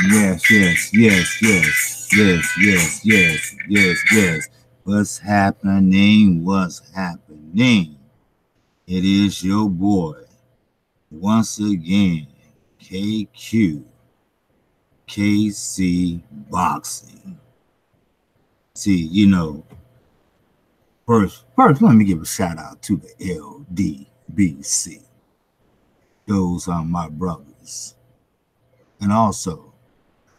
Yes, yes, yes, yes, yes, yes, yes, yes, yes. What's happening? What's happening? It is your boy once again, Kqkc Boxing. See, first, let me give a shout out to the LDBC. Those are my brothers, and also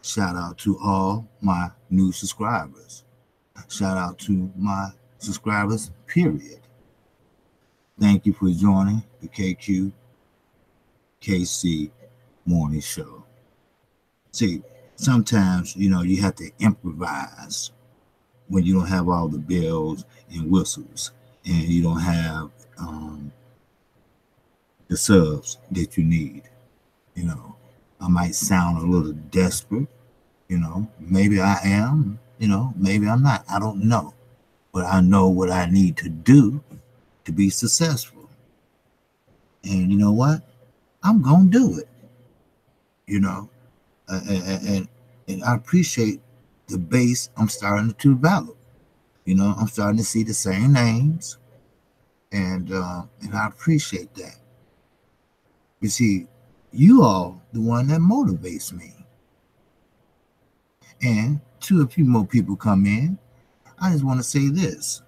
shout out to all my new subscribers. Shout out to my subscribers, period. Thank you for joining the Kqkc Morning Show. See, sometimes, you have to improvise when you don't have all the bells and whistles and you don't have the subs that you need. You know, I might sound a little desperate, maybe I am, maybe I'm not. I don't know. But I know what I need to do to be successful. And you know what? I'm going to do it, you know. And I appreciate the base I'm starting to develop. I'm starting to see the same names, and I appreciate that. You see, you all the one that motivates me. And to a few more people come in, I just want to say this: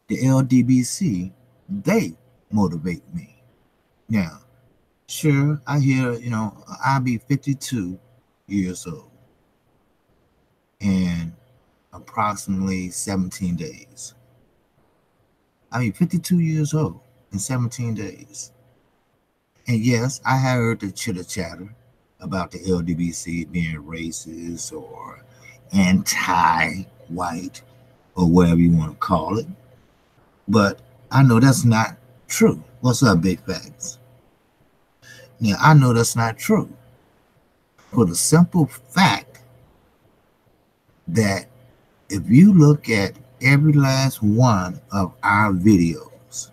the LDBC, they motivate me. Now, sure, I hear, I'll be 52 years old in approximately 17 days. I mean, 52 years old in 17 days. And yes, I heard the chitter chatter about the LDBC being racist or anti white or whatever you want to call it. But I know that's not true. What's up, Big Facts? Now, I know that's not true for the simple fact that if you look at every last one of our videos,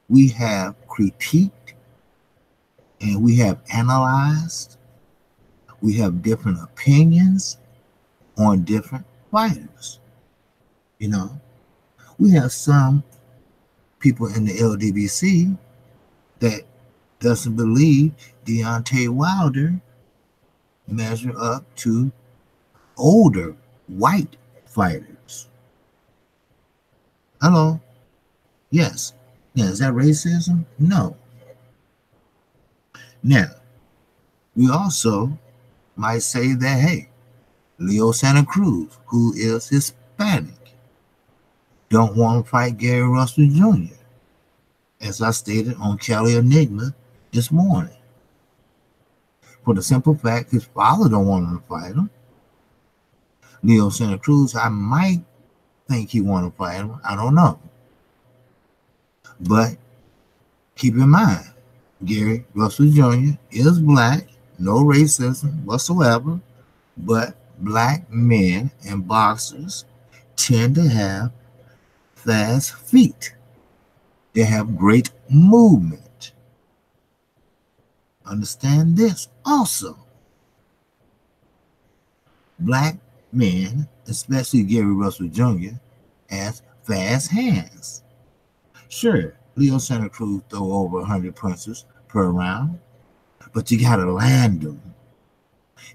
we have critiqued and we have analyzed, we have different opinions on different fighters. We have some people in the LDBC that doesn't believe Deontay Wilder measure up to older white fighters. Hello? Yes. Now, is that racism? No. Now, we also might say that, hey, Leo Santa Cruz, who is Hispanic, don't want to fight Gary Russell Jr., as I stated on Kelly Enigma this morning. For the simple fact his father don't want him to fight him. Leo Santa Cruz, I might think he want to fight him. I don't know. But keep in mind, Gary Russell Jr. is black, no racism whatsoever, but black men and boxers tend to have fast feet. They have great movement. Understand this also. Black men, especially Gary Russell Jr., has fast hands. Sure, Leo Santa Cruz throw over 100 punches per round, but you gotta land them.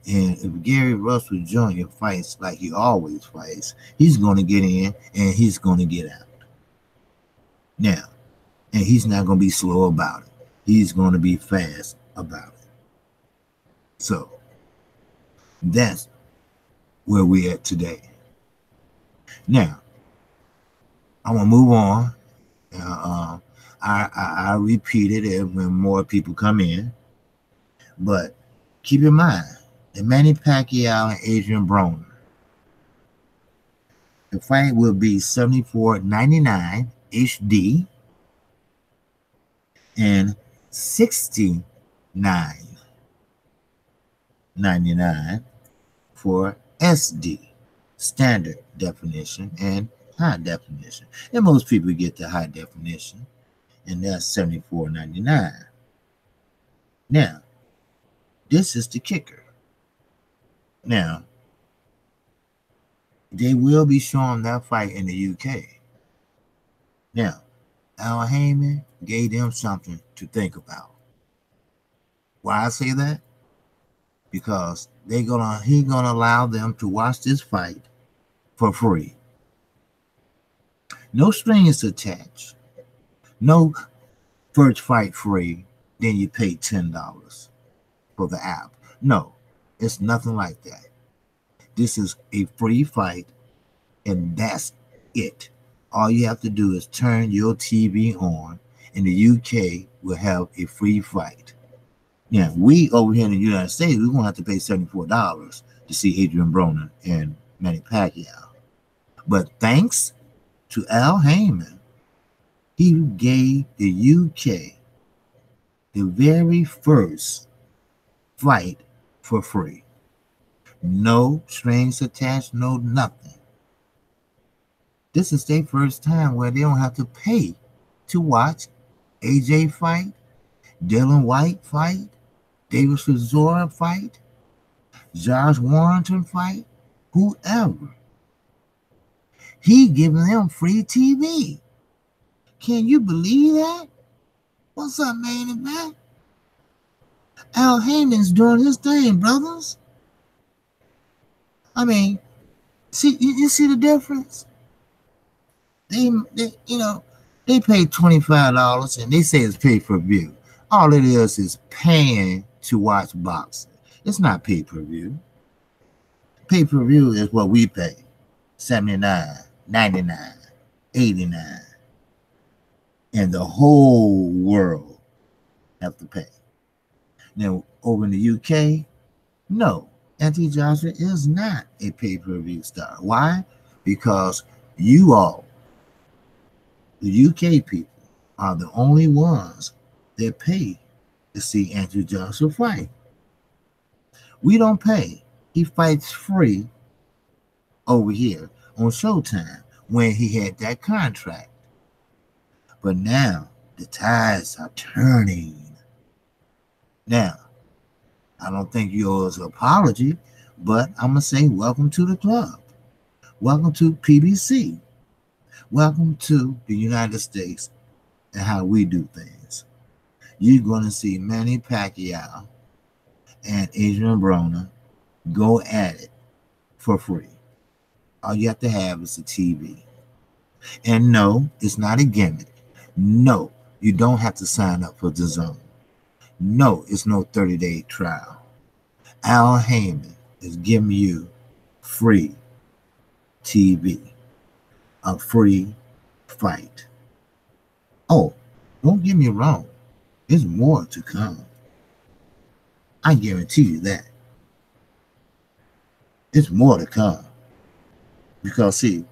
And if Gary Russell Jr. fights like he always fights, he's going to get in and he's going to get out. Now, and he's not going to be slow about it. He's going to be fast about it. So, that's where we're at today. Now, I want to move on. I repeat it when more people come in. But keep in mind, the Manny Pacquiao and Adrian Broner. The fight will be $74.99 HD and $69.99 for SD, standard definition, and high definition. And most people get the high definition, and that's $74.99. Now, This is the kicker. Now, they will be showing that fight in the UK. Now, Al Haymon gave them something to think about. Why I say that? Because he's gonna allow them to watch this fight for free. No strings attached. No first fight free, then you pay $10 for the app. No, it's nothing like that. This is a free fight, and that's it. All you have to do is turn your TV on, and the UK will have a free fight. Yeah, we over here in the United States, we're going to have to pay $74 to see Adrian Broner and Manny Pacquiao. But thanks to Al Haymon, he gave the UK the very first fight for free. No strings attached, no nothing. This is their first time where they don't have to pay to watch AJ fight, Dylan White fight, David Chisora fight, Josh Warrington fight, whoever. He giving them free TV. Can you believe that? What's up, man? Al Haymon's doing his thing, brothers. I mean, see, you see the difference? They pay $25 and they say it's pay-per-view. All it is paying to watch boxing. It's not pay-per-view. Pay-per-view is what we pay. $79, $99, $89. And the whole world have to pay. Now, over in the UK, no. Anthony Joshua is not a pay-per-view star. Why? Because you all, the UK people, are the only ones that pay to see Anthony Joshua fight. We don't pay. He fights free over here on Showtime when he had that contract. But now the tides are turning. Now, I don't think you owe us an apology, but I'm going to say welcome to the club. Welcome to PBC. Welcome to the United States and how we do things. You're going to see Manny Pacquiao and Adrian Broner go at it for free. All you have to have is a TV. And no, it's not a gimmick. No, you don't have to sign up for the zone. No, it's no 30-day trial. Al Haymon is giving you free TV, a free fight. Oh, don't get me wrong. There's more to come. I guarantee you that. It's more to come. Because, see,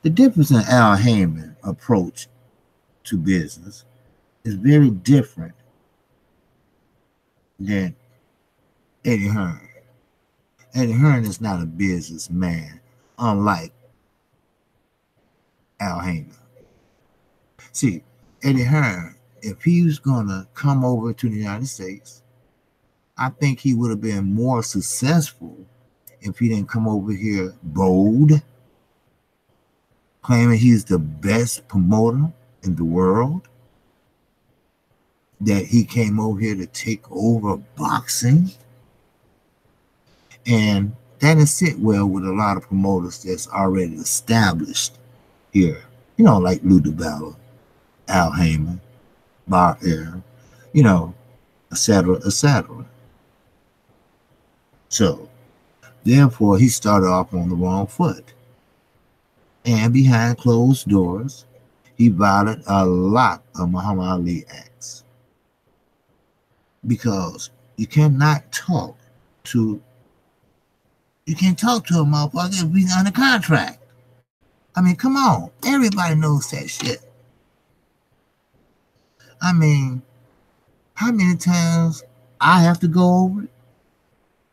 the difference in Al Haymon's approach to business is very different than Eddie Hearn. Eddie Hearn is not a businessman, unlike Al Haymon. See, Eddie Hearn, if he was going to come over to the United States, I think he would have been more successful if he didn't come over here bold, claiming he's the best promoter in the world, that he came over here to take over boxing. And that didn't sit well with a lot of promoters that's already established here. You know, like Lou DiBella, Al Haymon, Bob Arum, etc., etc. So, therefore, he started off on the wrong foot. And behind closed doors, he violated a lot of Muhammad Ali acts. Because you cannot talk to a motherfucker if he's under contract. I mean, come on. Everybody knows that shit. I mean, how many times I have to go over it?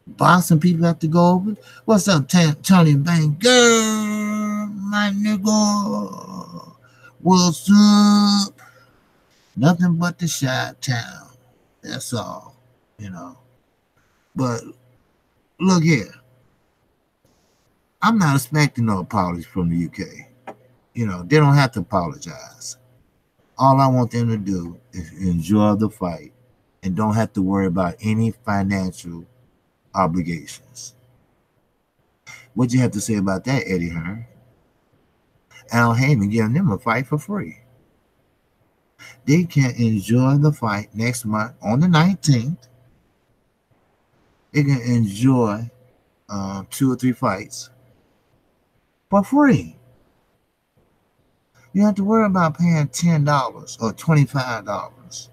Boxing people have to go over it? What's up, Tony Bang? Girl, my nigga. What's up? Nothing but the Chi Town. That's all, But look here, I'm not expecting no apology from the UK. They don't have to apologize. All I want them to do is enjoy the fight and don't have to worry about any financial obligations. What you have to say about that, Eddie Hearn? Al Haymon giving them a fight for free. They can enjoy the fight next month on the 19th. They can enjoy 2 or 3 fights for free. You don't have to worry about paying $10 or $25.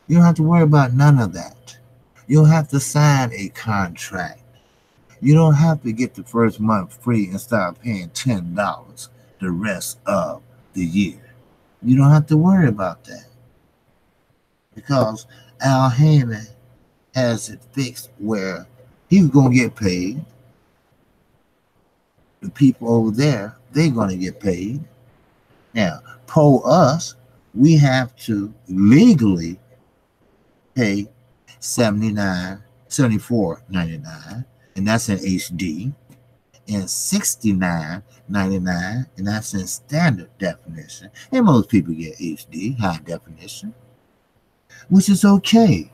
You don't have to worry about none of that. You don't have to sign a contract. You don't have to get the first month free and start paying $10 the rest of the year. You don't have to worry about that because Al Haymon has it fixed where he's going to get paid. The people over there, they're going to get paid. Now, us, we have to legally pay $74.99, and that's in HD, and $69.99, and that's in standard definition. And most people get HD, high definition, which is okay.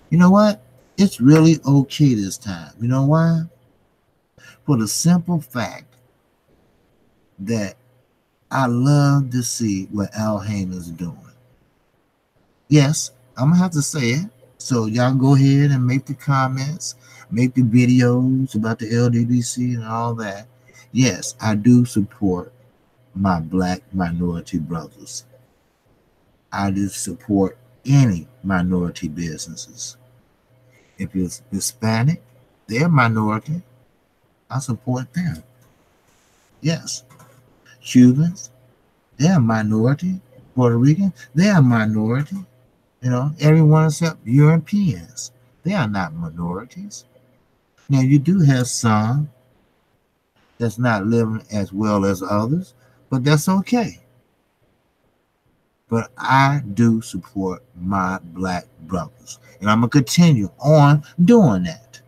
You know what? It's really okay this time. You know why? For the simple fact that I love to see what Al Haymon's doing. Yes, I'm going to have to say it. So y'all go ahead and make the comments, make the videos about the LDBC and all that. Yes, I do support my black minority brothers. I do support any minority businesses. If it's Hispanic, they're a minority. I support them. Yes. Cubans, they're a minority. Puerto Rican, they're a minority. Everyone except Europeans. They are not minorities. Now, you do have some that's not living as well as others, but that's okay. But I do support my black brothers, and I'm going to continue on doing that.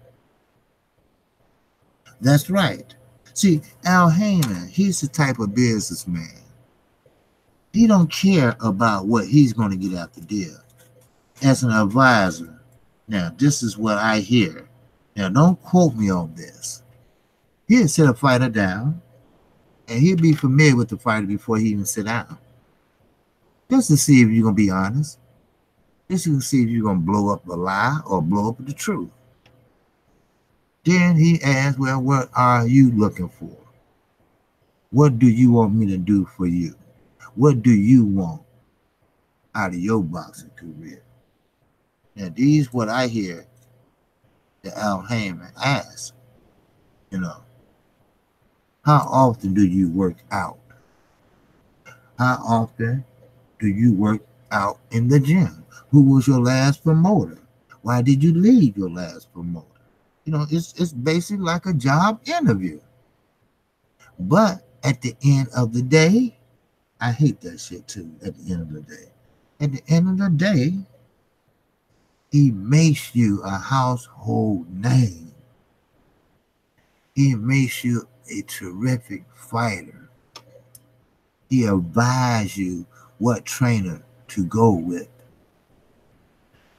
That's right. See, Al Haymon, he's the type of businessman. He don't care about what he's going to get out the deal. As an advisor, now this is what I hear. Now don't quote me on this. He'd sit a fighter down, and he'd be familiar with the fighter before he even sit down. Just to see if you're going to be honest. Just to see if you're going to blow up a lie or blow up the truth. Then he asked, well, what are you looking for? What do you want me to do for you? What do you want out of your boxing career? Now, these what I hear that Al Haymon asks. How often do you work out? How often do you work out in the gym? Who was your last promoter? Why did you leave your last promoter? It's basically like a job interview. But at the end of the day, I hate that shit too, at the end of the day. At the end of the day, he makes you a household name. He makes you a terrific fighter. He advises you what trainer to go with.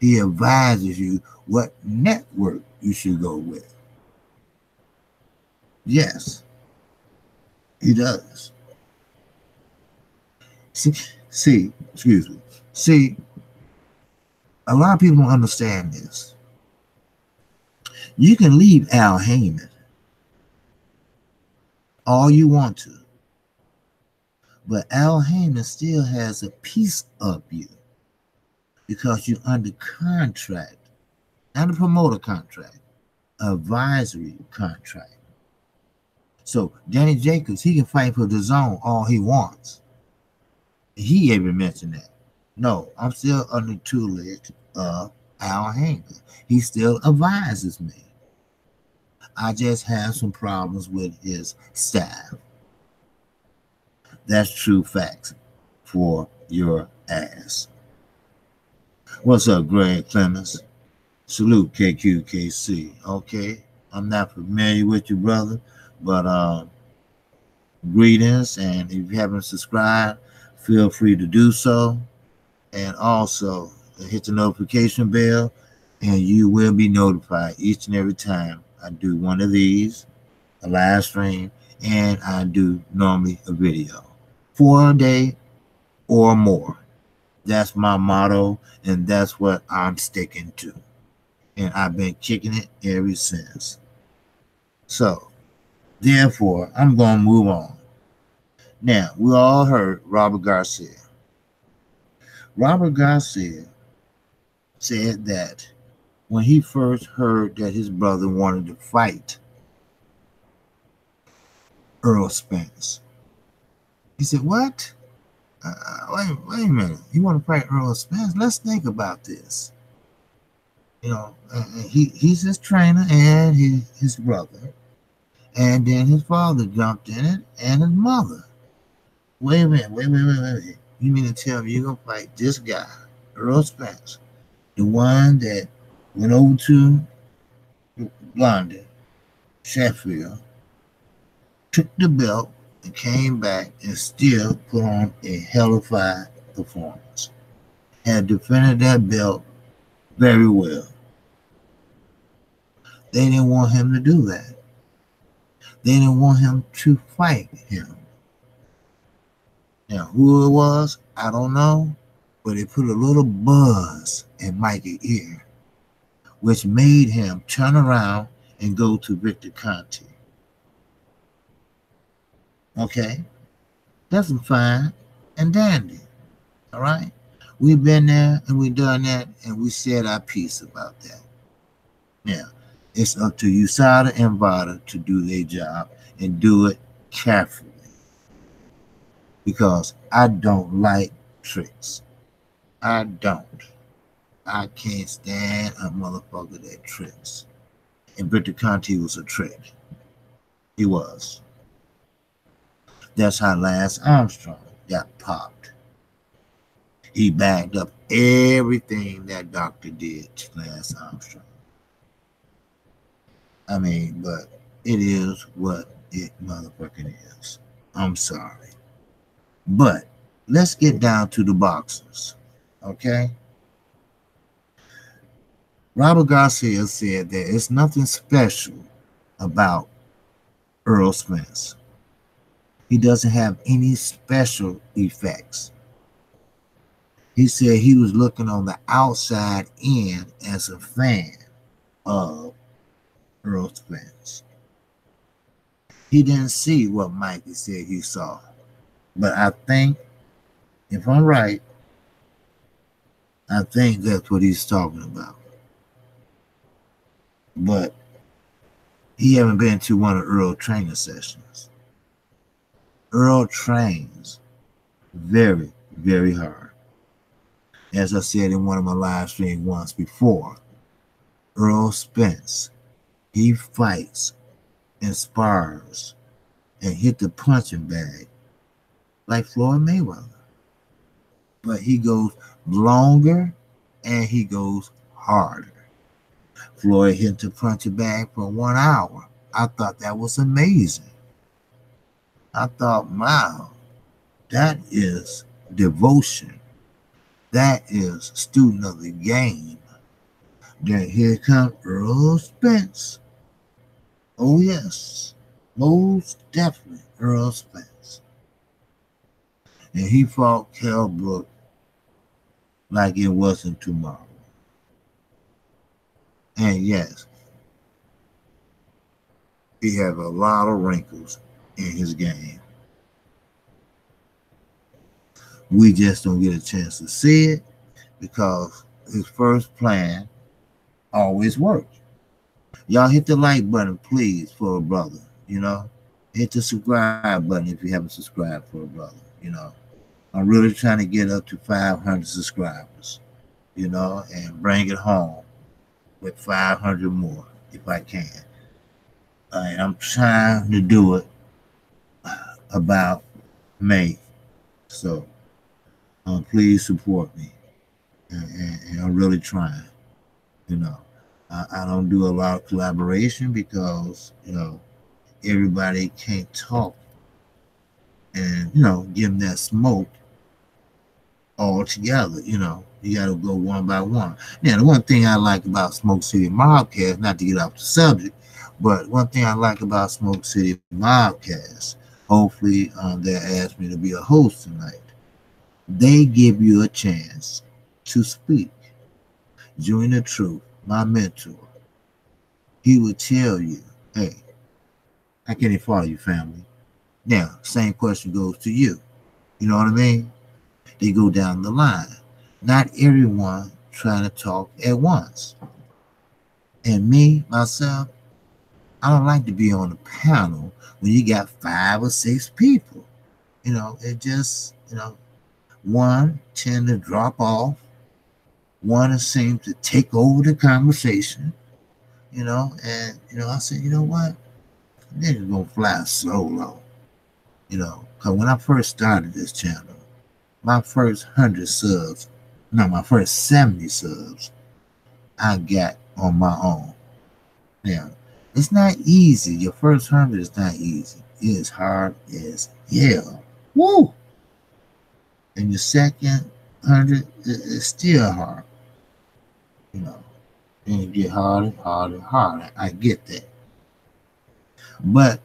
He advises you what network you should go with. Yes, he does. See, a lot of people don't understand this. You can leave Al Haymon all you want to, but Al Haymon still has a piece of you because you're under contract, not a promoter contract, advisory contract. So Danny Jacobs, he can fight for the zone all he wants. He even mentioned that. No, I'm still under tutelage of Al Haymon. He still advises me. I just have some problems with his staff. That's true facts for your ass. What's up, Greg Clemens? Salute, Kqkc. Okay, I'm not familiar with you, brother, but greetings. And if you haven't subscribed, feel free to do so. And also hit the notification bell, and you will be notified each and every time I do one of these, a live stream, and I do normally a video for a day or more. That's my motto, and that's what I'm sticking to. And I've been kicking it ever since. So, therefore, I'm going to move on. Now, we all heard Robert Garcia. Robert Garcia said that when he first heard that his brother wanted to fight Earl Spence, he said, "What? Wait a minute. You want to fight Earl Spence? Let's think about this." You know, he's his trainer and his brother. And then his father jumped in it and his mother. Wait a minute, wait. You mean to tell me you're going to fight this guy, Earl Spence, the one that went over to London, Sheffield, took the belt, and came back and still put on a hellified performance. Had defended that belt very well. They didn't want him to do that. They didn't want him to fight him. Now, who it was, I don't know, but it put a little buzz in Mikey's ear, which made him turn around and go to Kqkc. Okay? That's fine and dandy. All right? We've been there and we've done that and we said our piece about that. Now, it's up to USADA and VADA to do their job and do it carefully. Because I don't like tricks. I don't. I can't stand a motherfucker that tricks. And Kqkc was a trick. He was. That's how Lance Armstrong got popped. He backed up everything that doctor did to Lance Armstrong. I mean, but it is what it motherfucking is. I'm sorry. But let's get down to the boxers, okay? Robert Garcia said that it's nothing special about Earl Spence. He doesn't have any special effects. He said he was looking on the outside in as a fan of Earl Spence. He didn't see what Mikey said he saw. But I think, if I'm right, I think that's what he's talking about. But he haven't been to one of Earl's training sessions. Earl trains very, very hard. As I said in one of my live streams once before, Earl Spence, he fights and spars and hit the punching bag like Floyd Mayweather. But he goes longer and he goes harder. Floyd hit the punching bag for 1 hour. I thought that was amazing. I thought, wow, that is devotion. That is student of the game. Then here comes Earl Spence. Oh yes, most definitely Earl Spence. And he fought Kell Brook like it wasn't tomorrow. And yes, he had a lot of wrinkles in his game. We just don't get a chance to see it because his first plan always worked. Y'all hit the like button, please, for a brother, you know. Hit the subscribe button if you haven't subscribed for a brother, you know. I'm really trying to get up to 500 subscribers, you know, and bring it home with 500 more if I can. And I'm trying to do it about May. So please support me. And I'm really trying, you know. I don't do a lot of collaboration because, everybody can't talk and, give them that smoke all together. You got to go one by one. Now, the one thing I like about Smoke City Mobcast, not to get off the subject, but one thing I like about Smoke City Mobcast, hopefully they'll ask me to be a host tonight. They give you a chance to speak. Join the Truth, my mentor, he will tell you, hey, how can he follow you, family? Now, same question goes to you. You know what I mean? They go down the line. Not everyone trying to talk at once. And me, myself, I don't like to be on a panel when you got 5 or 6 people. It just, one tend to drop off. One seems to take over the conversation, and, I said, you know what? Niggas gonna fly solo, because when I first started this channel, my first 100 subs, no, my first 70 subs, I got on my own. Now, it's not easy. Your first 100 is not easy. It is hard as hell. Woo! And your second 100 is still hard. And it get harder, harder, harder. I get that. But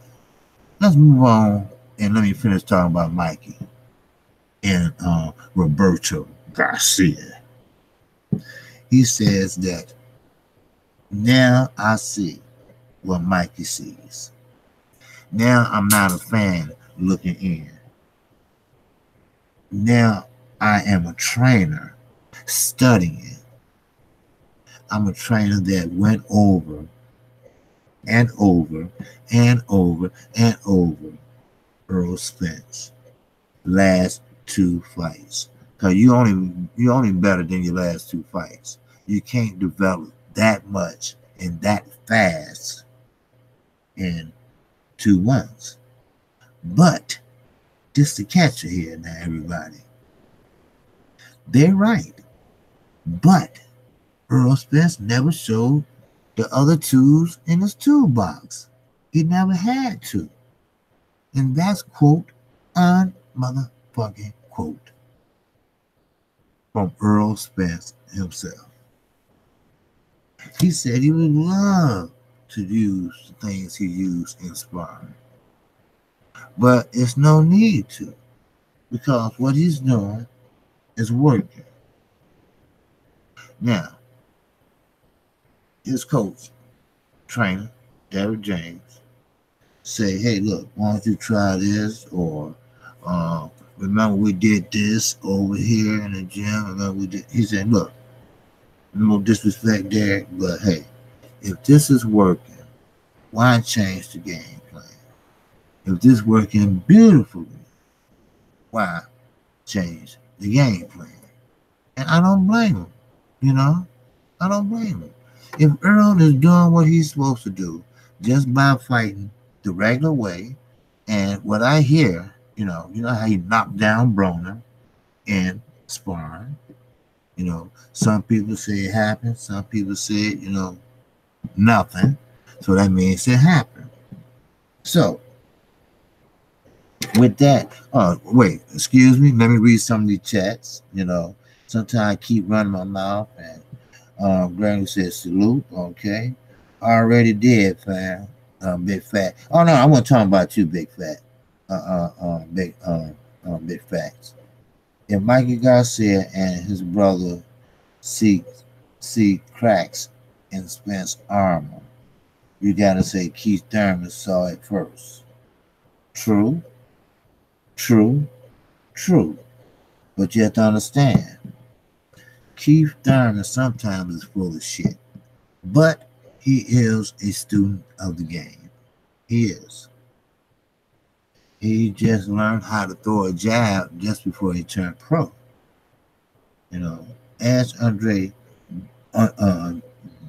let's move on and let me finish talking about Mikey and Roberto Garcia. He says that now I see what Mikey sees. Now I'm not a fan looking in. Now I am a trainer studying. I'm a trainer that went over and over and over and over Earl Spence last 2 fights. Cause you only better than your last 2 fights. You can't develop that much and that fast in 2 months. But just the catcher here now, everybody. They're right. But Earl Spence never showed the other tools in his toolbox. He never had to. And that's quote unmotherfucking quote from Earl Spence himself. He said he would love to use the things he used in sparring. But it's no need to, because what he's doing is working. Now, his coach, trainer, Derrick James, say, hey, look, why don't you try this? Or remember we did this over here in the gym? Remember we did. He said, look, no disrespect, Derrick, but hey, if this is working, why change the game plan? If this is working beautifully, why change the game plan? And I don't blame him, I don't blame him. If Earl is doing what he's supposed to do just by fighting the regular way, and what I hear, how he knocked down Broner in sparring, some people say it happened, some people say, nothing. So that means it happened. So, with that, wait, excuse me, let me read some of these chats. Sometimes I keep running my mouth, and Granny says salute. Okay, I already did, fam. Big fat. Oh no, I want to talk about you, big fat. Big facts. If Mikey Garcia and his brother see cracks in Spence's armor, you gotta say Keith Thurman saw it first. True. But you have to understand, Keith Thurman sometimes is full of shit. But he is a student of the game. He is. He just learned how to throw a jab just before he turned pro. Ask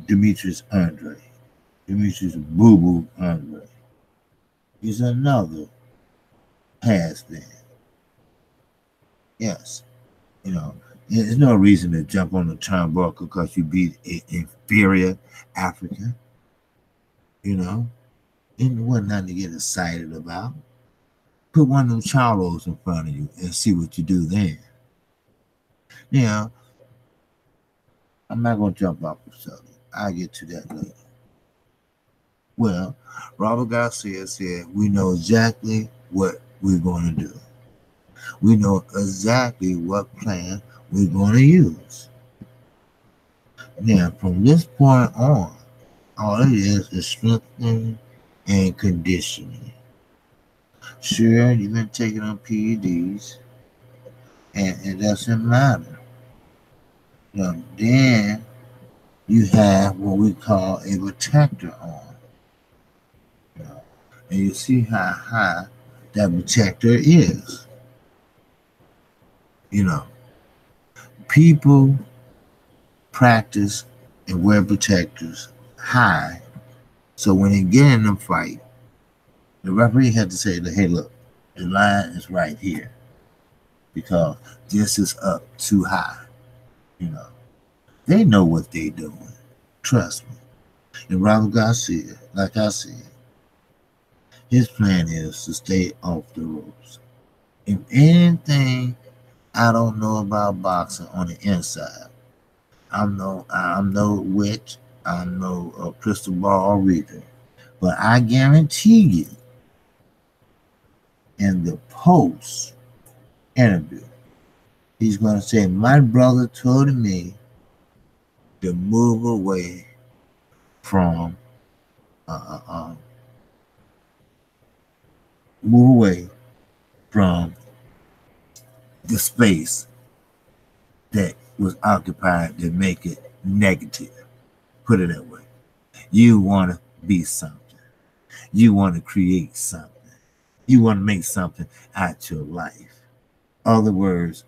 Demetrius Boo Boo Andre. He's another has been. Yes. There's no reason to jump on the turnbuckle because you beat an inferior African. You know, it wasn't nothing to get excited about. Put one of them charlos in front of you and see what you do then. Now, I'm not going to jump off the subject. I'll get to that later. Well, Robert Garcia said, we know exactly what we're going to do. We know exactly what plan we're going to use. Now, from this point on, all it is strengthening and conditioning. Sure, you've been taking on PEDs, and it doesn't matter. Then you have what we call a protector on. And you see how high that protector is. People practice and wear protectors high, so when they get in a fight, the referee had to say, hey, look, the line is right here because this is up too high. They know what they're doing. Trust me. And Robert Garcia, like I said, his plan is to stay off the ropes. If anything I don't know about boxing on the inside, I'm no witch, I'm no crystal ball reader, but I guarantee you, in the post interview, he's going to say, my brother told me to move away from the space that was occupied to make it negative. Put it that way. You want to be something. You want to create something. You want to make something out your life. Other words,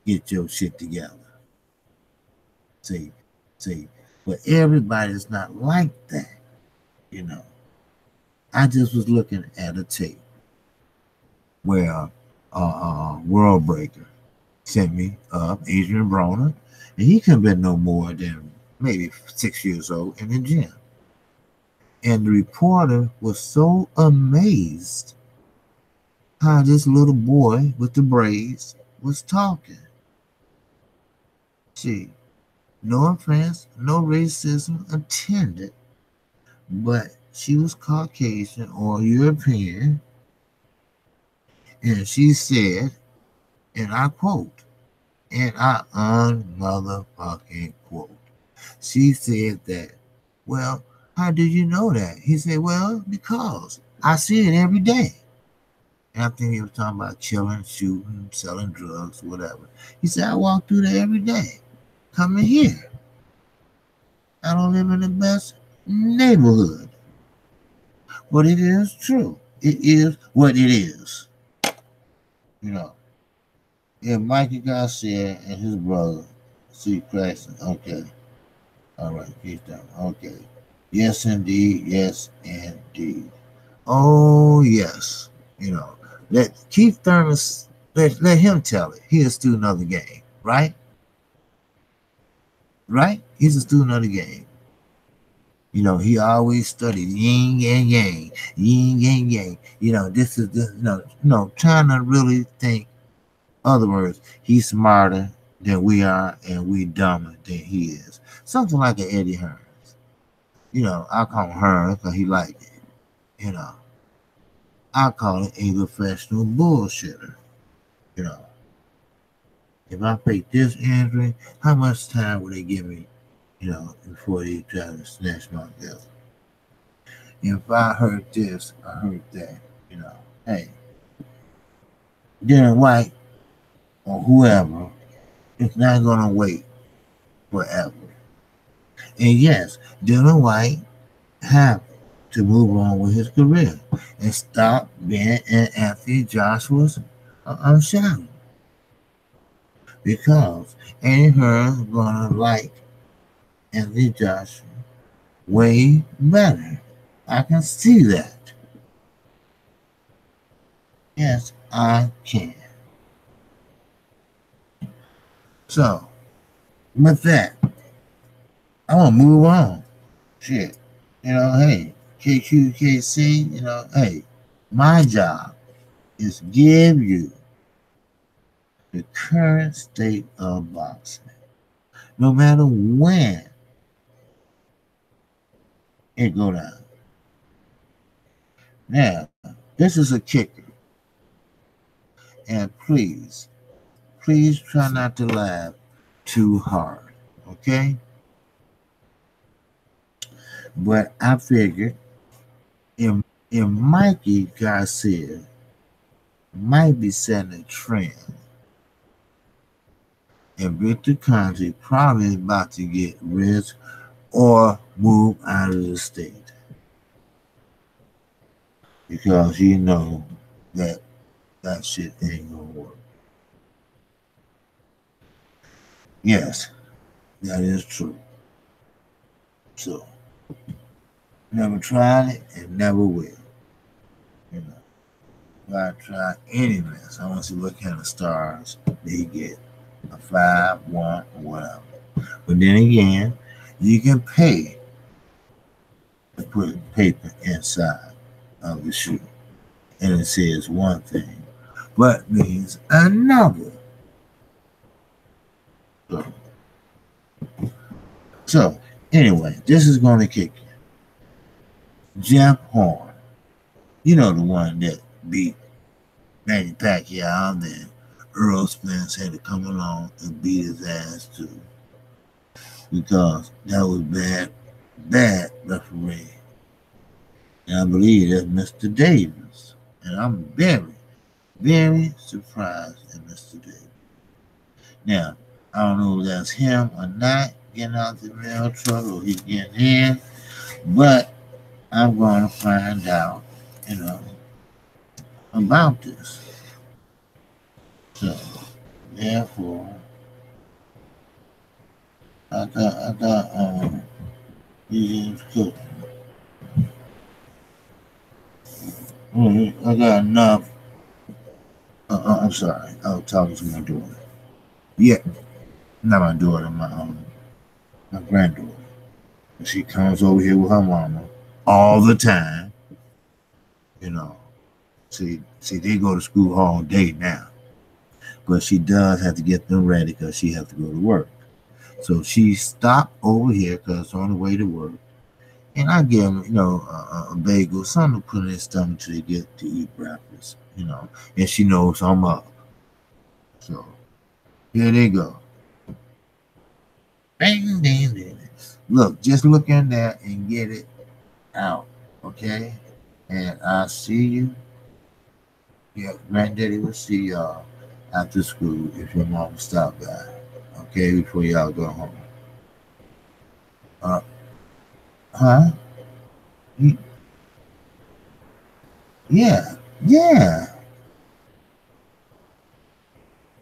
get your shit together. See, but everybody's not like that. I just was looking at a tape where World Breaker sent me up, Adrian Broner, and he couldn't be no more than maybe 6 years old in the gym. And the reporter was so amazed how this little boy with the braids was talking. See, no offense, no racism intended, but she was Caucasian or European, and she said, and I quote, and I unmotherfucking quote, she said that, well, how do you know that? He said, well, because I see it every day. And I think he was talking about killing, shooting, selling drugs, whatever. He said, I walk through there every day, coming here. I don't live in the best neighborhood. But it is true. It is what it is. If Mikey Garcia and his brother, C. Claxton, okay. All right, he's done. Okay. Yes, indeed. Yes, indeed. Oh, yes. Let Keith Thurman, let him tell it. He's a student of the game, right? Right? He's a student of the game. He always studied yin and yang, yin and yang. This is this, trying to really think. Other words, he's smarter than we are, and we dumber than he is. Something like an Eddie Hearns. I call him Hearns because he like it. I call it a professional bullshitter. If I fake this injury, how much time would they give me, before they try to snatch my belt? If I hurt this, I hurt that, hey, Darren White or whoever is not going to wait forever. And yes, Dylan White have to move on with his career and stop being in Anthony Joshua's shadow. Because Eddie Hearns is going to like Anthony Joshua way better. I can see that. Yes, I can. So, with that, I want to move on. Shit. Hey, Kqkc, hey, my job is give you the current state of boxing. No matter when it go down. Now, this is a kicker. And please try not to laugh too hard. Okay? But I figured if Mikey Garcia might be setting a trend, and Victor Conte probably is about to get rich or move out of the state. Because you know that shit ain't gonna work. Yes, that is true. So never tried it and never will. You know, if I try any mess, I want to see what kind of stars they get. A 5, 1, or whatever. But then again, you can pay to put paper inside of the shoe. And it says one thing, but means another. So anyway, this is going to kick you. Jeff Horn, you know the one that beat Manny Pacquiao, then Earl Spence had to come along and beat his ass too. Because that was bad referee. And I believe that's Mr. Davis. And I'm very surprised at Mr. Davis. Now, I don't know if that's him or not getting out the mail truck or he's getting in, but I'm going to find out, about this. So, therefore, I thought he was cooking. I got enough. I'm sorry. I was talking to my daughter. Yeah, not my daughter, my granddaughter. She comes over here with her mama all the time. See, they go to school all day now, but she does have to get them ready because she has to go to work. So she stopped over here because it's on the way to work, and I give them, a bagel, something to put in their stomach till they get to eat breakfast, and she knows I'm up. So here they go. Bang, ding, ding. Look, just look in there and get it out, okay? And I'll see you. Yeah, granddaddy will see y'all after school if your mom stop by, okay? Before y'all go home. Huh? Yeah, yeah.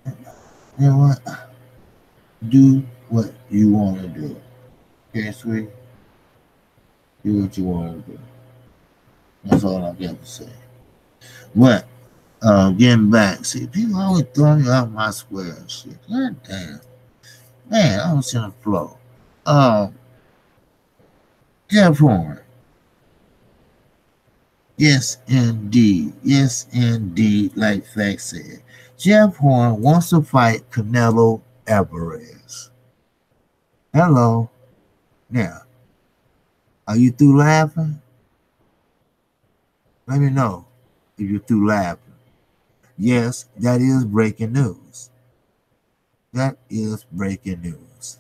You know what? Do what you want to do. Okay, sweet? Do what you want to do. That's all I got to say. But, getting back, see, people always throw me off my square and shit. God damn. Man, I was in the flow. Jeff Horn. Yes, indeed. Yes, indeed, like Fact said. Jeff Horn wants to fight Canelo Alvarez. Hello. Now, are you through laughing? Let me know if you're through laughing. Yes, that is breaking news. That is breaking news.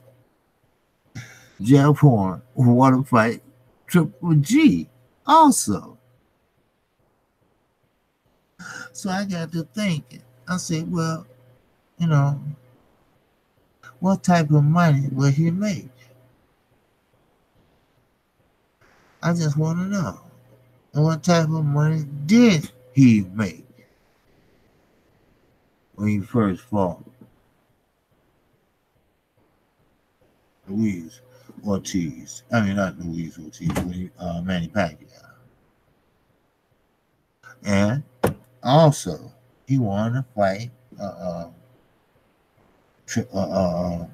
Jeff Horn want to fight Triple G also. So I got to thinking. I said, well, what type of money will he make? I just want to know. And what type of money did he make when he first fought Luis Ortiz? I mean, not Luis Ortiz, Manny Pacquiao. And also, he wanted to fight Kqkc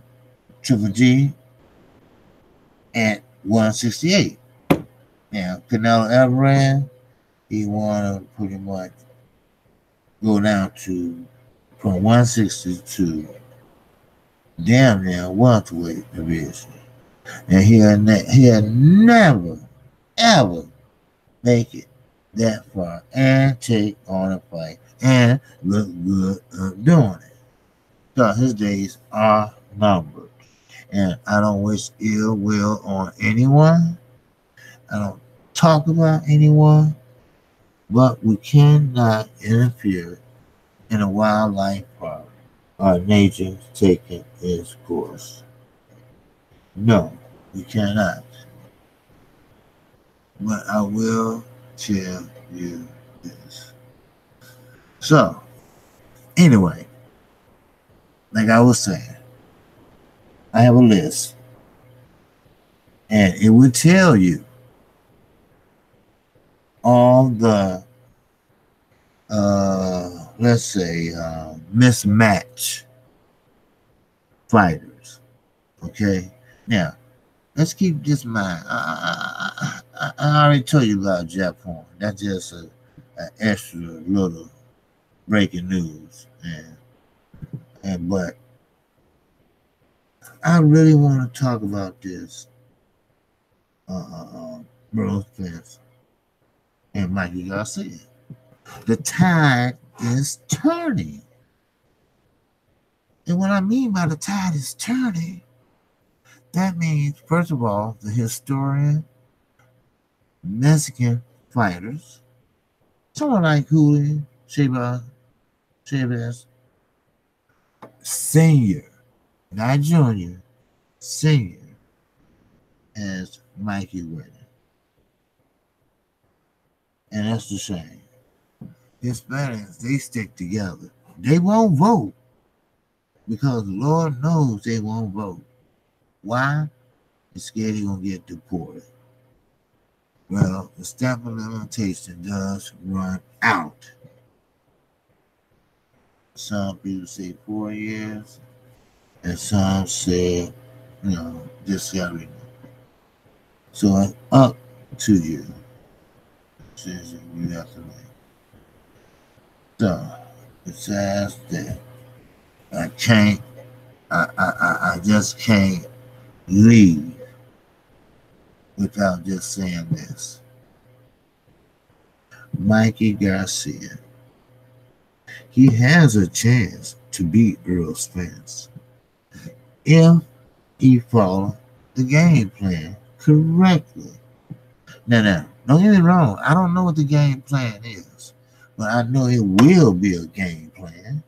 at 168. Now, Canelo Alvarez, he want to pretty much go down to from 160 to damn near welterweight division. And he'll never, ever make it that far and take on a fight and look good doing it. So his days are numbered. And I don't wish ill will on anyone. I don't talk about anyone. But we cannot interfere in a wildlife park or nature taking its course. No, we cannot. But I will tell you this. So, anyway, like I was saying, I have a list. And it will tell you all the, let's say, mismatch fighters. Okay? Now, let's keep this in mind. I already told you about Jeff Horn. That's just an extra little breaking news. But I really want to talk about this Errol Spence and Mikey Garcia. The tide is turning. And what I mean by the tide is turning, that means, first of all, the historian Mexican fighters, someone like Julio Chavez Sr., not Junior, Sr., as Mikey winning. And that's the shame. Hispanics, they stick together. They won't vote because Lord knows they won't vote. Why? They're scared they're going to get deported. Well, the stamp of limitation does run out. Some people say 4 years, and some say, discovery. So it's up to you. Decision you have to make. So, besides that, I just can't leave without just saying this. Mikey Garcia, he has a chance to beat Errol Spence if he follows the game plan correctly. Now, don't get me wrong. I don't know what the game plan is, but I know it will be a game plan.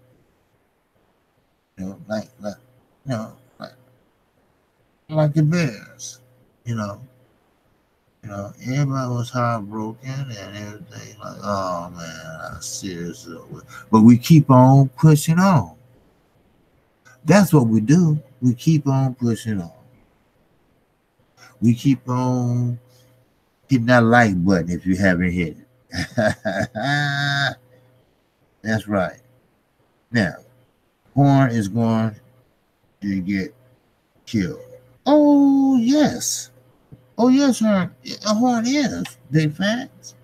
Like the Bears. Everybody was heartbroken and everything. Like, oh man, I'm serious. But we keep on pushing on. That's what we do. We keep on pushing on. We keep on hitting that like button if you haven't hit it. That's right. Now, Horn is going to get killed. Oh, yes. Oh, yes, Horn is. Big facts.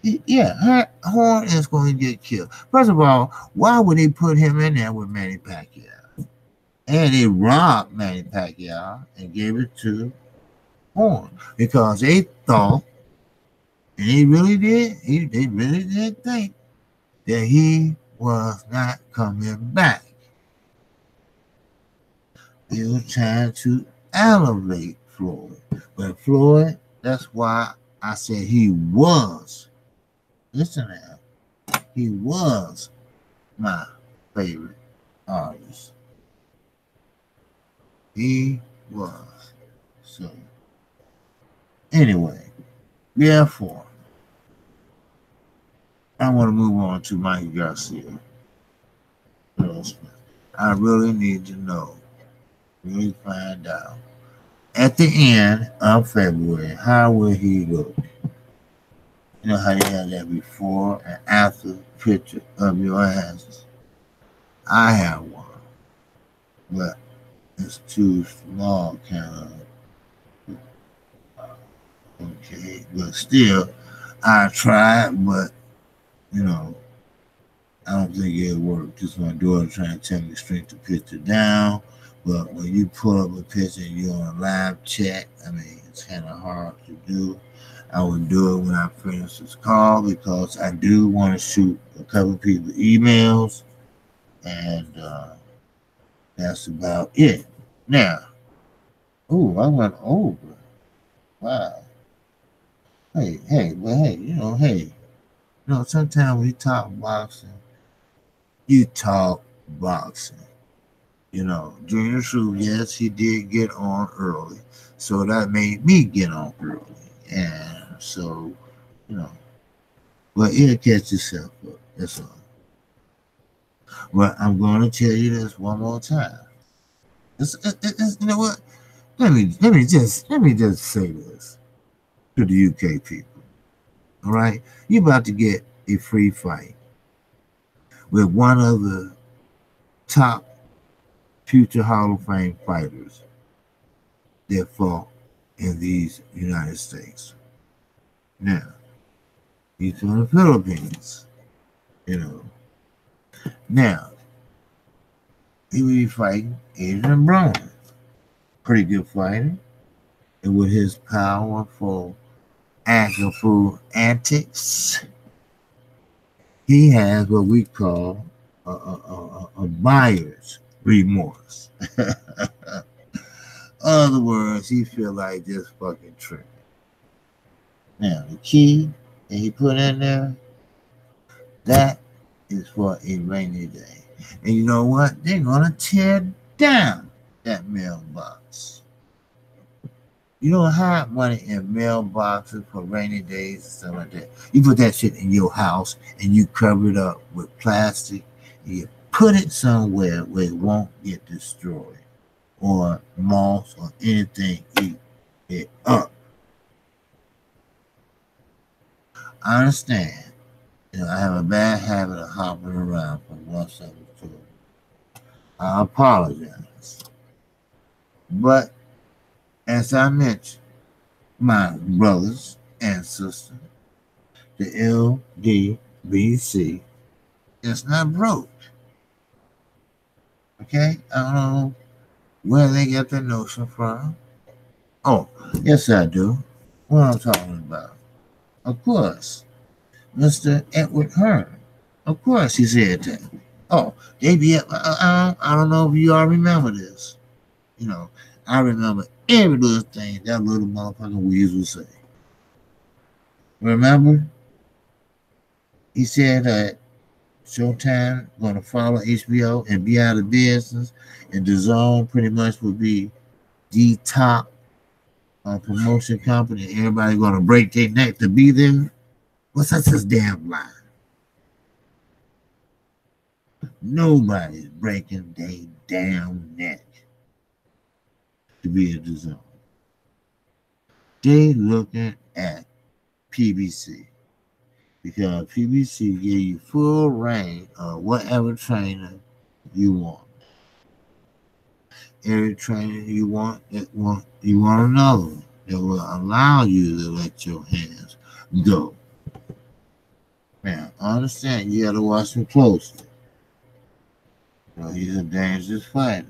Yeah, Horn is going to get killed. First of all, why would they put him in there with Manny Pacquiao? And they robbed Manny Pacquiao and gave it to Horn because they thought, and they really did, they really did think that he was not coming back. They were trying to elevate Floyd. But Floyd, that's why I said he was. Listen now. He was my favorite artist. He was. So, anyway, therefore, I want to move on to Mikey Garcia. I really need to know, really find out. At the end of February, how will he look? You know how they have that before and after picture of your asses? I have one. but it's too small, kind of. Okay, but still, I tried, but you know, I don't think it'll work. Just my daughter trying to tell me to shrink the picture down. But when you pull up a picture and you're on a live chat, I mean, it's kind of hard to do. I would do it when I finish this call because I do want to shoot a couple people emails, and that's about it. Now, oh, I went over. Wow. Hey, sometimes we talk boxing, you talk boxing. Junior Truth, yes, he did get on early. So that made me get on early. And so, you know, but it'll catch yourself up. That's all. But I'm going to tell you this one more time. You know what? Let me just say this to the UK people. All right, you about to get a free fight with one of the top future Hall of Fame fighters that fought in these United States. Now, he's from the Philippines, you know. Now, he will be fighting Adrian Broner, pretty good fighter, and with his powerful action food antics, he has what we call a buyer's remorse. In other words, he feel like just fucking tripping. Now, the key that he put in there, that is for a rainy day. And you know what? They're going to tear down that mailbox. You don't hide money in mailboxes for rainy days and stuff like that. You put that shit in your house and you cover it up with plastic and you put it somewhere where it won't get destroyed or moths or anything eat it up. I understand. I have a bad habit of hopping around from one subject to another. I apologize. But as I mentioned, my brothers and sisters, the LDBC is not broke. Okay? I don't know where they get the notion from. Oh, yes, I do. What I'm talking about. Of course, Mr. Edward Hearn. Of course, he said that. Oh, they be. I don't know if you all remember this. I remember every little thing that little motherfucking Weasel say. Remember? He said that Showtime going to follow HBO and be out of business, and the Zone pretty much would be the top promotion company. Everybody going to break their neck to be there. What's that? This damn lie? Nobody's breaking their damn neck to be at the Zone. They looking at PBC because PBC give you full reign of whatever trainer you want. Every trainer you want, you want another one that will allow you to let your hands go. Now, I understand you got to watch him closely. He's a dangerous fighter.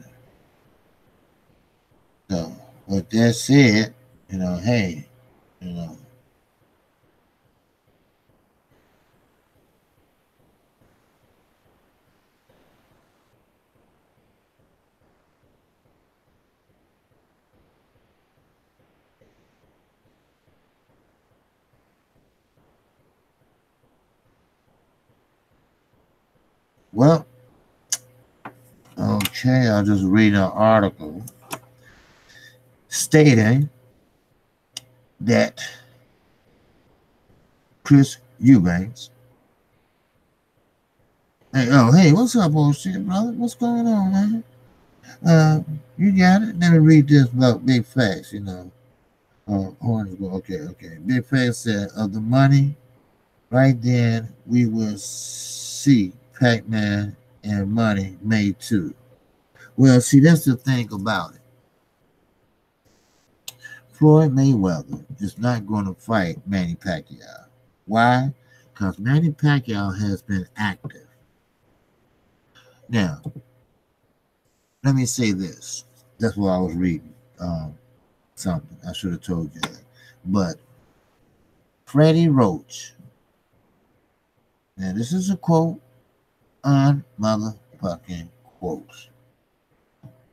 So, with that said, hey, well, okay, I'll just read an article stating that Chris Eubanks. Hey, what's up, old shit, brother? What's going on, man? You got it? Let me read this about Big Facts, Okay. Big Facts said, of the money, right then we will see Pac-Man and money made too. Well, see, that's the thing about it. Floyd Mayweather is not going to fight Manny Pacquiao. Why? Because Manny Pacquiao has been active. Now, let me say this. That's what I was reading. Something. I should have told you that. But Freddie Roach, now this is a quote on motherfucking quotes.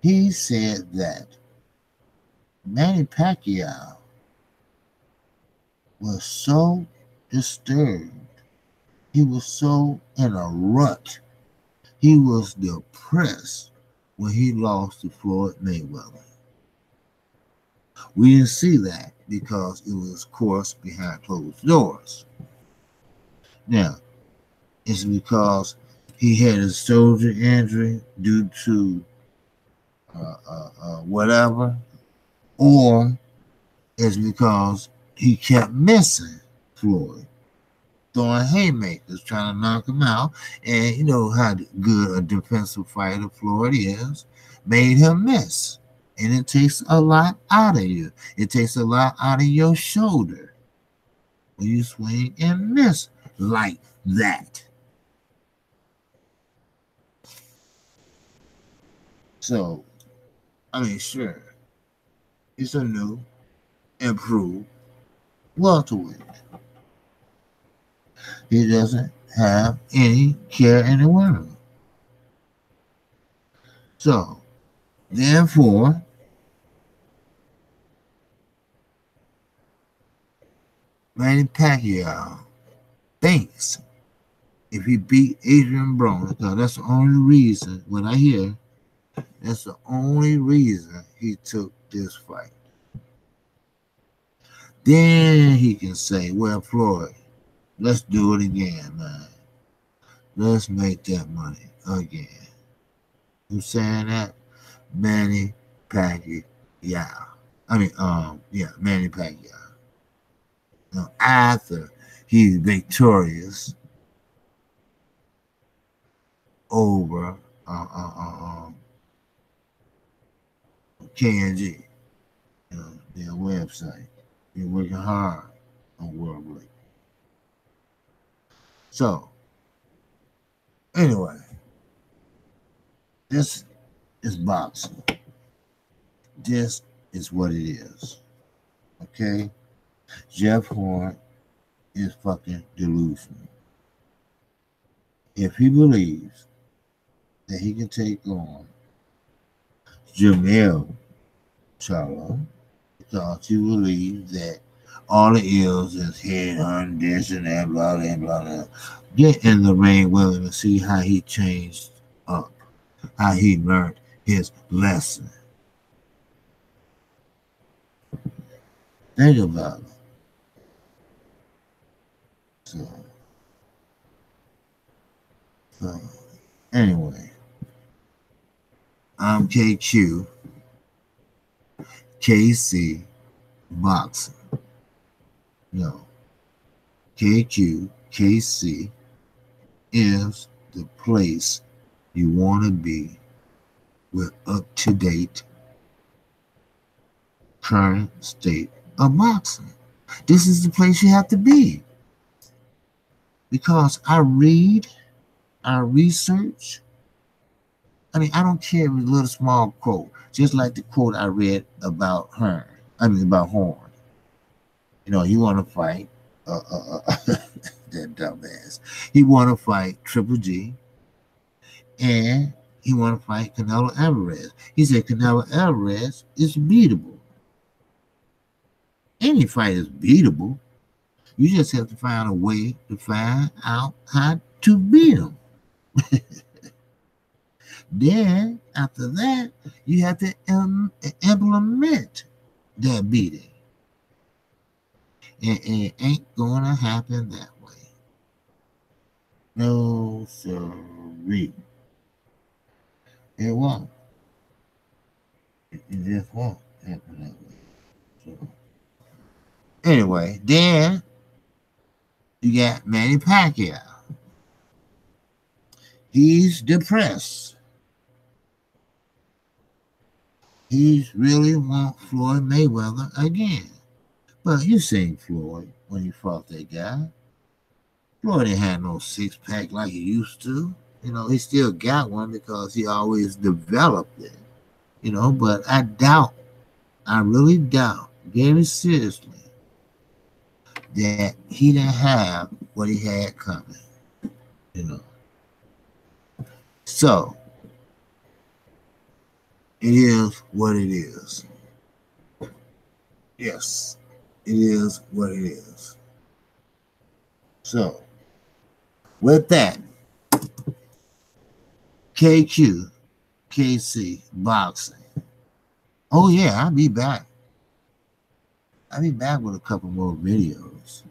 He said that Manny Pacquiao was so disturbed. He was so in a rut. He was depressed when he lost to Floyd Mayweather. We didn't see that because it was, of course, behind closed doors. Now, it's because he had a shoulder injury due to whatever, or it's because he kept missing Floyd, throwing haymakers, trying to knock him out. And you know how good a defensive fighter Floyd is, made him miss. And it takes a lot out of you. It takes a lot out of your shoulder when you swing and miss like that. So, I mean, sure, it's a new, improved welterweight. He doesn't have any care in the world. So, therefore, Manny Pacquiao thinks if he beat Adrian Broner, because that's the only reason, when I hear, that's the only reason he took this fight. Then he can say, well, Floyd, let's do it again, man. Let's make that money again. Who's saying that? Manny Pacquiao. Manny Pacquiao. Now, after he's victorious over Kqkc, their website. They're working hard on World Break. So, anyway, this is boxing. This is what it is. Okay? Jeff Horn is fucking delusional. If he believes that he can take on Jamel Charlo, because he believes that all it is head on this and that, blah, blah, blah, blah. Get in the ring with him and see how he changed up, how he learned his lesson. Think about it. So anyway, I'm Kqkc Boxing. No. Kqkc is the place you want to be with up-to-date current state of boxing. This is the place you have to be. Because I read, I research. I mean, I don't care if it's a little small quote, just like the quote I read about Horn. You know, he want to fight that dumbass. He want to fight Triple G, and he want to fight Canelo Alvarez. He said Canelo Alvarez is beatable. Any fight is beatable. You just have to find a way to find out how to beat him. Then, after that, you have to implement that beating. And it ain't going to happen that way. No, sirree. It won't. It just won't happen that way. So, anyway, then you got Manny Pacquiao. He's depressed. He really want Floyd Mayweather again. But you seen Floyd when he fought that guy. Floyd didn't have no six pack like he used to. He still got one because he always developed it. But I really doubt, very seriously, that he didn't have what he had coming. You know. So it is what it is. Yes, it is what it is. So with that, Kqkc boxing. Oh yeah, I'll be back. I'll be back with a couple more videos.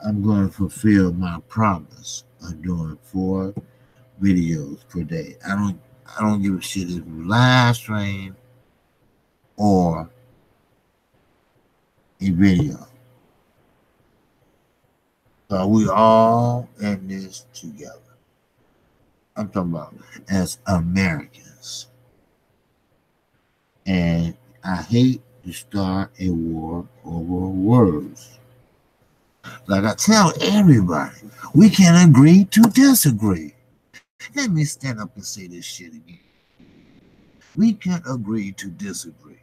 I'm going to fulfill my promise of doing 4 videos per day. I don't give a shit if it's live stream or a video. So we all in this together. I'm talking about as Americans. And I hate to start a war over words. Like I tell everybody, we can agree to disagree. Let me stand up and say this shit again. We can agree to disagree.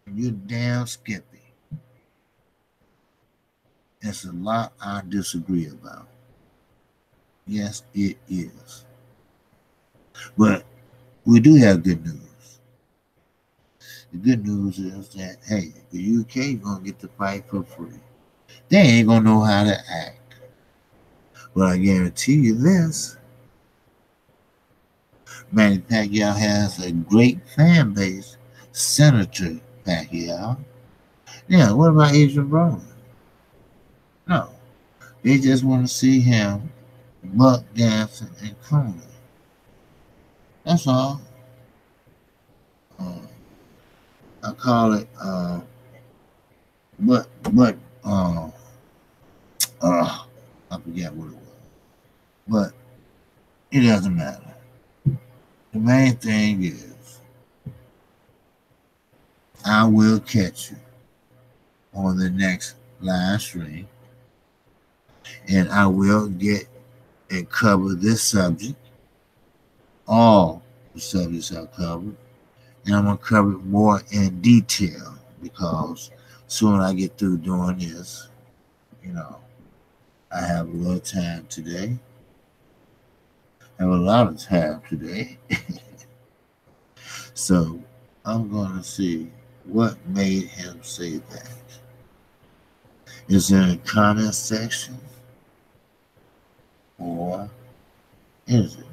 And you're damn skippy. There's a lot I disagree about. Yes, it is. But we do have good news. The good news is that, hey, the UK is going to get to fight for free. They ain't going to know how to act. But I guarantee you this. Manny Pacquiao has a great fan base. Senator Pacquiao. Yeah, what about Adrian Broner? No. They just want to see him buck dancing and crooning. That's all. I call it I forget what it was. But it doesn't matter. The main thing is I will catch you on the next live stream, and I will get and cover this subject, all the subjects I covered, and I'm going to cover it more in detail because soon I get through doing this, I have a little time today. I have a lot of time today. So I'm going to see what made him say that. Is it in the comment section? Or is it?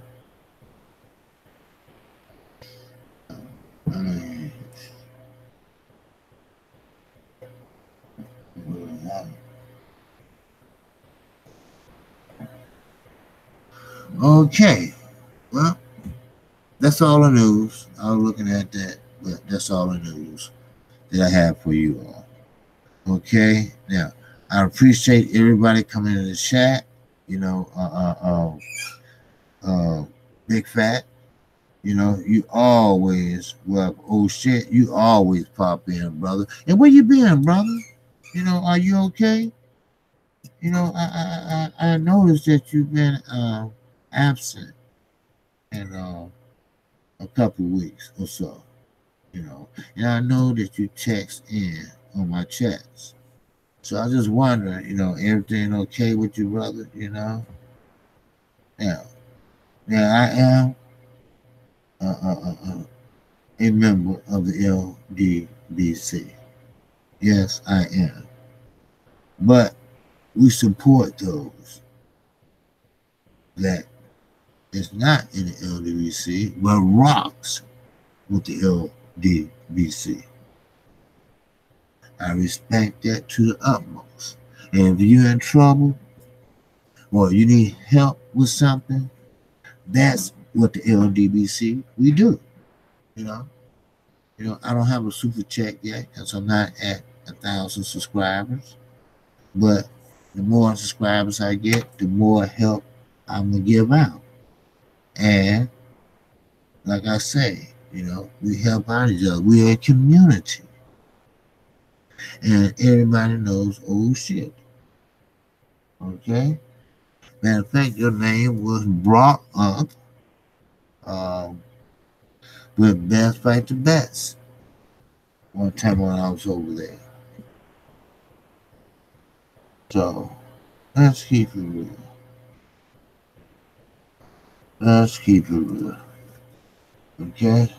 I mean, okay. Well, that's all the news. I was looking at that, but that's all the news that I have for you all. Okay. Now, I appreciate everybody coming in the chat. Big Fat. You always, oh shit, you always pop in, brother. And where you been, brother? Are you okay? I noticed that you've been absent in a couple weeks or so. And I know that you text in on my chats. So I just wondering, everything okay with you, brother? Now I am a member of the LDBC. Yes, I am. But we support those that is not in the LDBC, but rocks with the LDBC. I respect that to the utmost. And if you're in trouble or you need help with something, that's what the LDBC we do. I don't have a super chat yet because I'm not at 1,000 subscribers. But the more subscribers I get, the more help I'm gonna give out. And like I say, we help out each other. We're a community. And everybody knows old shit. Okay? Matter of fact, your name was brought up um, with Best Fight the Best one time when I was over there. So, let's keep it real. Let's keep it real. Okay?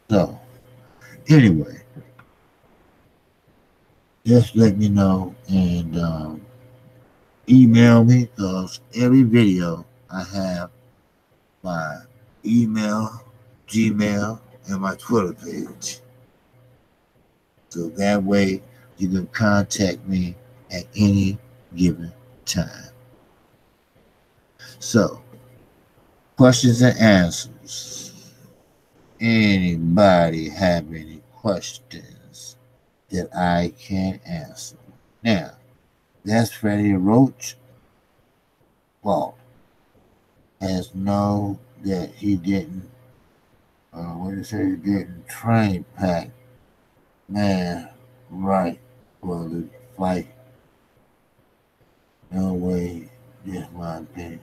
So, anyway, just let me know and email me because every video I have my email, Gmail, and my Twitter page. So that way you can contact me at any given time. So, questions and answers. Anybody have any questions that I can answer? Now, that's Freddie Roach fault. Has know that he didn't, what did he say, he didn't train Pac Man right for the fight. No way, just my opinion.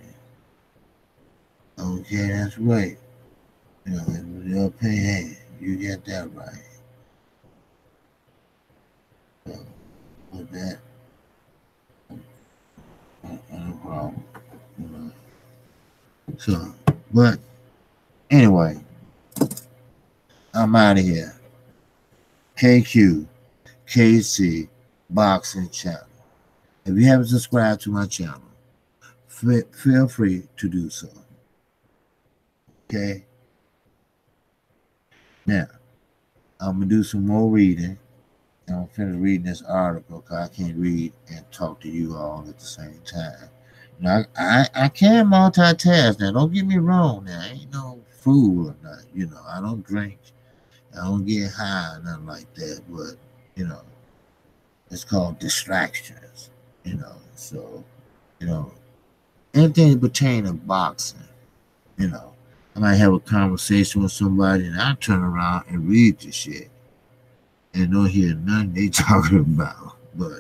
Okay, that's right. In your opinion, you get that right. So, with that, no problem. So, but anyway, I'm out of here. Kqkc Boxing Channel. If you haven't subscribed to my channel, feel free to do so. Okay? Now, I'm going to do some more reading. I'm going to finish reading this article because I can't read and talk to you all at the same time. Now, I can multitask. Now, don't get me wrong. Now, I ain't no fool or nothing. I don't drink. I don't get high or nothing like that. But, it's called distractions. So, anything pertaining to boxing, I might have a conversation with somebody and I turn around and read the shit and don't hear nothing they talking about. But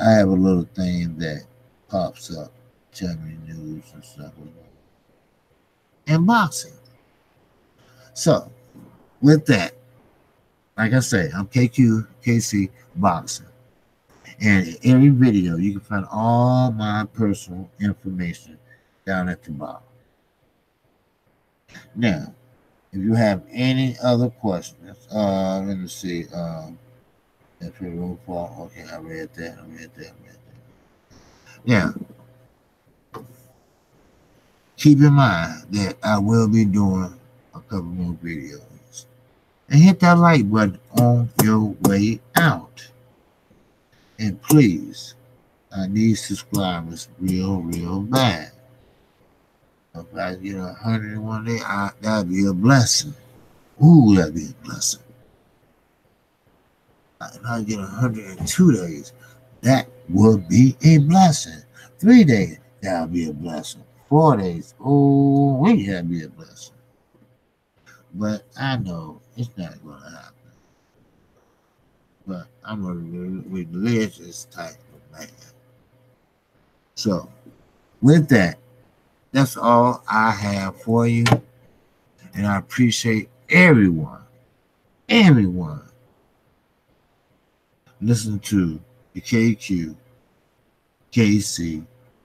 I have a little thing that pops up, tell me news and stuff like that. And boxing. So, with that, like I say, I'm Kqkc Boxing. And in every video, you can find all my personal information down at the bottom. Now, if you have any other questions, let me see. If you're room for, okay, I read that. Yeah. Keep in mind that I will be doing a couple more videos. And hit that like button on your way out. And please, I need subscribers real bad. If I get 100 in one day, that'd be a blessing. Ooh, that'd be a blessing. If I get 102 days, that would be a blessing. 3 days, that'll be a blessing. 4 days, oh, that'd be a blessing. But I know it's not going to happen. But I'm a religious type of man. So, with that, that's all I have for you. And I appreciate everyone listen to the Kqkc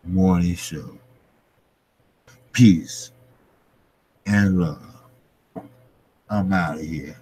Morning Show. Peace and love. I'm out of here.